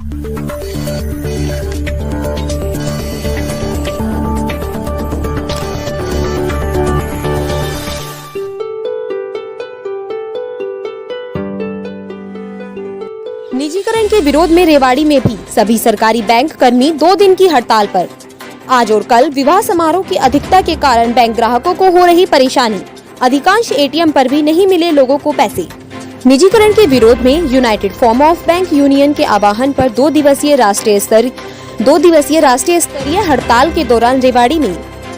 निजीकरण के विरोध में रेवाड़ी में भी सभी सरकारी बैंक कर्मी 2 दिन की हड़ताल पर। आज और कल विवाह समारोह की अधिकता के कारण बैंक ग्राहकों को हो रही परेशानी। अधिकांश एटीएम पर भी नहीं मिले लोगों को पैसे। निजीकरण के विरोध में United form of bank union के आह्वान पर 2 दिवसीय राष्ट्रीय स्तरीय हड़ताल के दौरान रेवाड़ी में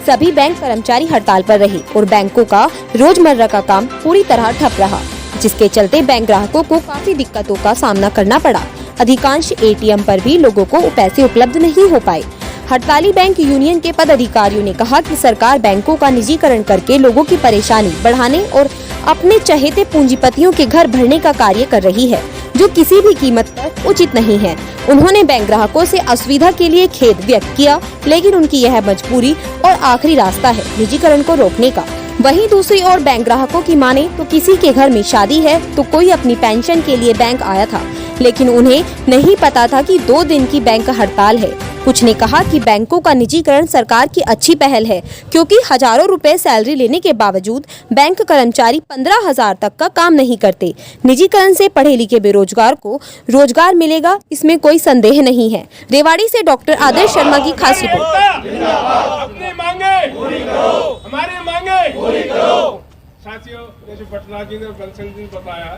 सभी बैंक कर्मचारी हड़ताल पर रहे और बैंकों का रोजमर्रा का काम पूरी तरह ठप रहा, जिसके चलते बैंक ग्राहकों को काफी दिक्कतों का सामना करना पड़ा। अधिकांश एटीएम पर भी लोगों को पैसे उपलब्ध नहीं हो पाए। हड़ताली बैंक यूनियन के पदाधिकारियों ने कहा कि सरकार बैंकों का निजीकरण करके लोगों की परेशानी बढ़ाने और अपने चहेते पूंजीपतियों के घर भरने का कार्य कर रही है, जो किसी भी कीमत पर उचित नहीं है। उन्होंने बैंक ग्राहकों से असुविधा के लिए खेद व्यक्त किया, लेकिन उनकी यह मजबूरी और आखिरी रास्ता है निजीकरण को रोकने का। वहीं दूसरी ओर बैंक ग्राहकों की माने तो किसी के घर में शादी है तो कोई अपनी पेंशन के लिए बैंक आया था, लेकिन उन्हें नहीं पता था कि 2 दिन की बैंक हड़ताल है। कुछ ने कहा कि बैंकों का निजीकरण सरकार की अच्छी पहल है, क्योंकि हजारों रुपए सैलरी लेने के बावजूद बैंक कर्मचारी 15,000 तक का काम नहीं करते। निजीकरण से पढ़े लिखे बेरोजगार को रोजगार मिलेगा, इसमें कोई संदेह नहीं है। रेवाड़ी से डॉक्टर आदर्श शर्मा की खास रिपोर्ट। अपनी मांगे पूरी करो, हमारी मांगे पूरी करो। साथियों, जैसे पटना जी ने बंसल जी ने बताया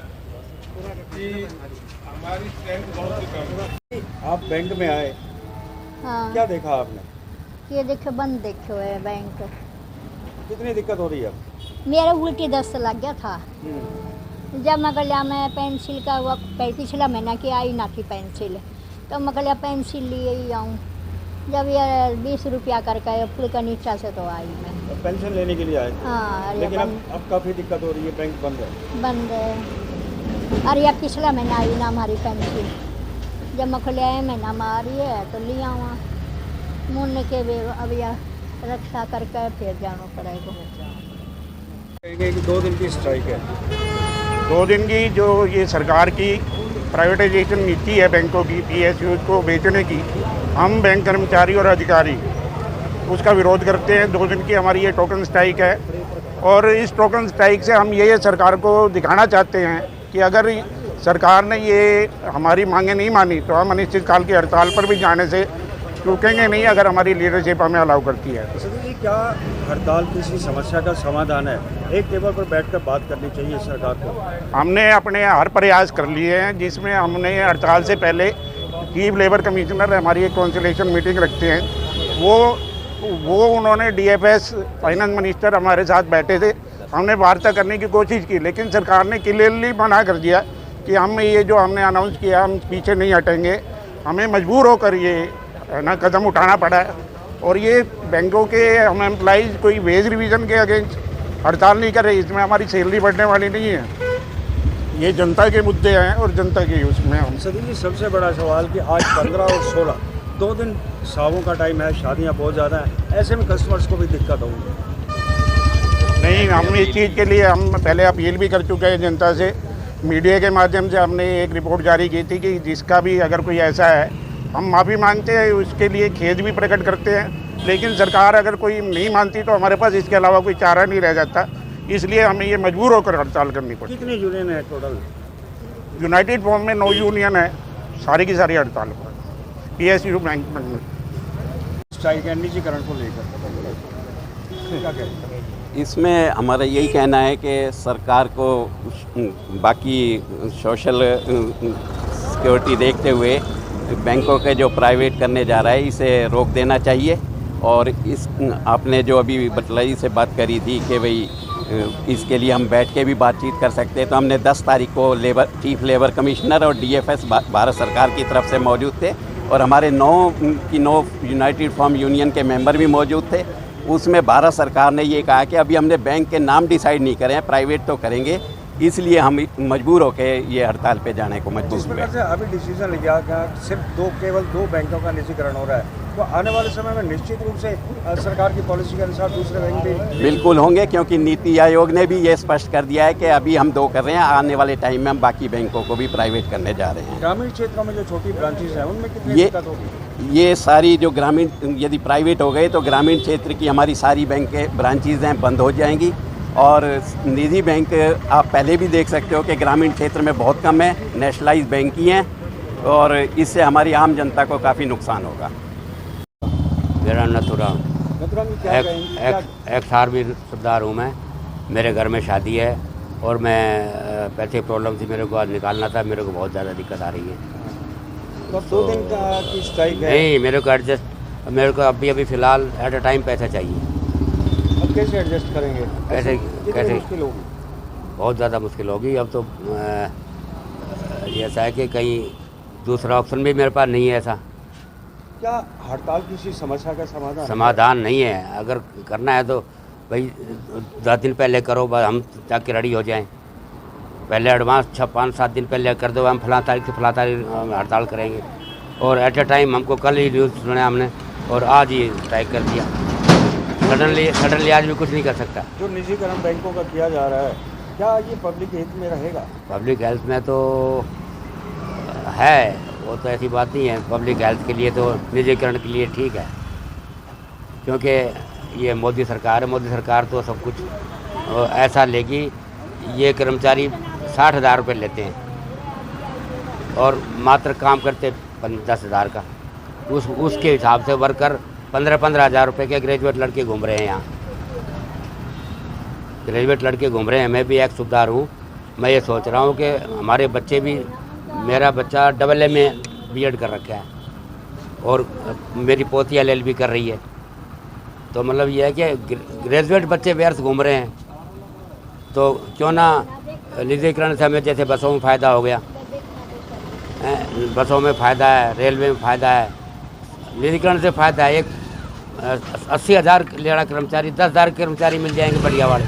कि हमारी स्ट्रेंथ बहुत ही कम है। आप बैंक में आए, हाँ। क्या देखा आपने? ये देखो बंद देखो है बैंक। कितनी दिक्कत हो रही है? मेरा उल्टी दस्त लग गया था। जब मैं कहा मैं पेंसिल का वो पिछला महीना की आई ना थी पेंसिल, तो मैं कहा पेंसिल लिए ही आऊँ। जब ये 20 रुपया करके पुल का नीचा से तो आई मैं। तो पेंशन लेने के लिए आए? हाँ। लेकिन अब काफ़ी दिक्कत हो रही है, बैंक बंद है। बंद है। अरे अब पिछला महीना आई ना हमारी पेंसिल, जब मैं खुले आए महीना मारी है तो लिया हुआ मुन्ने के अब यह रक्षा करके फिर जाना पड़ेगा। 2 दिन की स्ट्राइक है। 2 दिन की जो ये सरकार की प्राइवेटाइजेशन नीति है बैंकों की, पीएसयू को बेचने की, हम बैंक कर्मचारी और अधिकारी उसका विरोध करते हैं। 2 दिन की हमारी ये टोकन स्ट्राइक है और इस टोकन स्ट्राइक से हम ये सरकार को दिखाना चाहते हैं कि अगर सरकार ने ये हमारी मांगें नहीं मानी तो हम अनिश्चितकाल की हड़ताल पर भी जाने से चूकेंगे नहीं, अगर हमारी लीडरशिप हमें अलाउ करती है। सर, क्या हड़ताल किसी समस्या का समाधान है? एक टेबल पर बैठकर बात करनी चाहिए सरकार को। हमने अपने हर प्रयास कर लिए हैं, जिसमें हमने हड़ताल से पहले चीफ लेबर कमिश्नर हमारी एक कॉन्सलेशन मीटिंग रखते हैं, वो उन्होंने डीएफएस फाइनेंस मिनिस्टर हमारे साथ बैठे थे। हमने वार्ता करने की कोशिश की, लेकिन सरकार ने क्लियरली मना कर दिया कि हम ये जो हमने अनाउंस किया हम पीछे नहीं हटेंगे। हमें मजबूर होकर ये ना कदम उठाना पड़ा है और ये बैंकों के हम एम्प्लॉइज कोई वेज रिवीजन के अगेंस्ट हड़ताल नहीं कर रहे, इसमें हमारी सैलरी बढ़ने वाली नहीं है। ये जनता के मुद्दे हैं और जनता के उसमें हम सदी जी सबसे बड़ा सवाल कि आज 15 और 16 2 दिन सावों का टाइम है, शादियाँ बहुत ज़्यादा हैं, ऐसे में कस्टमर्स को भी दिक्कत होगी। नहीं, हम इस चीज़ के लिए हम पहले अपील भी कर चुके हैं जनता से। मीडिया के माध्यम से हमने एक रिपोर्ट जारी की थी कि जिसका भी अगर कोई ऐसा है हम माफ़ी मांगते हैं, उसके लिए खेद भी प्रकट करते हैं, लेकिन सरकार अगर कोई नहीं मानती तो हमारे पास इसके अलावा कोई चारा नहीं रह जाता, इसलिए हमें ये मजबूर होकर हड़ताल करनी पड़ी। कितनी यूनियन है टोटल? यूनाइटेड फॉर्म में 9 यूनियन है, सारी की सारी हड़ताल पर पीएसयू बैंक में स्ट्राइक है निजीकरण को लेकर, क्या कहते हैं? इसमें हमारा यही कहना है कि सरकार को बाकी सोशल सिक्योरिटी देखते हुए बैंकों के जो प्राइवेट करने जा रहा है इसे रोक देना चाहिए। और इस आपने जो अभी बतलाई से बात करी थी कि भाई इसके लिए हम बैठ के भी बातचीत कर सकते हैं, तो हमने 10 तारीख को चीफ लेबर कमिश्नर और डीएफएस भारत सरकार की तरफ से मौजूद थे और हमारे 9 यूनाइटेड फॉर्म यूनियन के मेंबर भी मौजूद थे। उसमें भारत सरकार ने ये कहा कि अभी हमने बैंक के नाम डिसाइड नहीं करे हैं, प्राइवेट तो करेंगे, इसलिए हम मजबूर होकर ये हड़ताल पे जाने को मजबूर हुए। अभी डिसीजन लिया गया सिर्फ केवल 2 बैंकों का निजीकरण हो रहा है, तो आने वाले समय में निश्चित रूप से सरकार की पॉलिसी के अनुसार दूसरे बैंक भी बिल्कुल होंगे, क्योंकि नीति आयोग ने भी ये स्पष्ट कर दिया है कि अभी हम 2 कर रहे हैं, आने वाले टाइम में हम बाकी बैंकों को भी प्राइवेट करने जा रहे हैं। ग्रामीण क्षेत्रों में जो छोटी ब्रांचेस हैं उनमें कितनी ये दिक्कत होगी? ये सारी जो ग्रामीण, यदि प्राइवेट हो गए तो ग्रामीण क्षेत्र की हमारी सारी बैंक के ब्रांचेज हैं बंद हो जाएंगी, और निजी बैंक आप पहले भी देख सकते हो कि ग्रामीण क्षेत्र में बहुत कम है, नेशनलाइज बैंक ही हैं, और इससे हमारी आम जनता को काफ़ी नुकसान होगा। मेरा नथुराम नथुराम जी, क्या कहेंगे? एक्स आर्मी सरदार हूँ मैं। मेरे घर में शादी है और मैं पैसे प्रॉब्लम थी, मेरे को आज निकालना था, मेरे को बहुत ज़्यादा दिक्कत आ रही है। तो 2 दिन का की स्ट्राइक है, नहीं, मेरे को एडजस्ट, मेरे को अभी फ़िलहाल एट अ टाइम पैसा चाहिए। अब कैसे एडजस्ट करेंगे? कैसे मुश्किल होगी? बहुत ज़्यादा मुश्किल होगी। अब तो ऐसा है कि कहीं दूसरा ऑप्शन भी मेरे पास नहीं है ऐसा। क्या हड़ताल किसी समस्या का समाधान नहीं है। अगर करना है तो भाई 10 दिन पहले करो, बस हम जाके रेडी हो जाएं। पहले एडवांस 5-7 दिन पहले कर दो, हम फलां तारीख से फलां तारीख हड़ताल करेंगे, और एट अ टाइम हमको कल ही न्यूज़ सुना हमने और आज ही स्ट्राइक कर दिया। सडनली आज भी कुछ नहीं कर सकता। जो निजीकरण बैंकों का किया जा रहा है, क्या ये पब्लिक हित में रहेगा? पब्लिक हेल्थ में तो है, वो तो ऐसी बात नहीं है। पब्लिक हेल्थ के लिए तो निजीकरण के लिए ठीक है, क्योंकि ये मोदी सरकार है। मोदी सरकार तो सब कुछ ऐसा लेगी। ये कर्मचारी 60,000 रुपये लेते हैं और मात्र काम करते 10,000 का। उसके हिसाब से वर्कर 15-15 हज़ार रुपये के ग्रेजुएट लड़के घूम रहे हैं यहाँ। ग्रेजुएट लड़के घूम रहे हैं। मैं भी एक सूबेदार हूँ। मैं ये सोच रहा हूँ कि हमारे बच्चे भी, मेरा बच्चा AA में B.Ed कर रखा है और मेरी पोती LLB कर रही है। तो मतलब ये है कि ग्रेजुएट बच्चे व्यर्थ घूम रहे हैं, तो क्यों ना निजीकरण से हमें, जैसे बसों में फ़ायदा हो गया, बसों में फ़ायदा है, रेलवे में फ़ायदा है, निजीकरण से फ़ायदा है। एक 80,000 लेड़ा कर्मचारी, 10,000 कर्मचारी मिल जाएंगे बढ़िया वाले।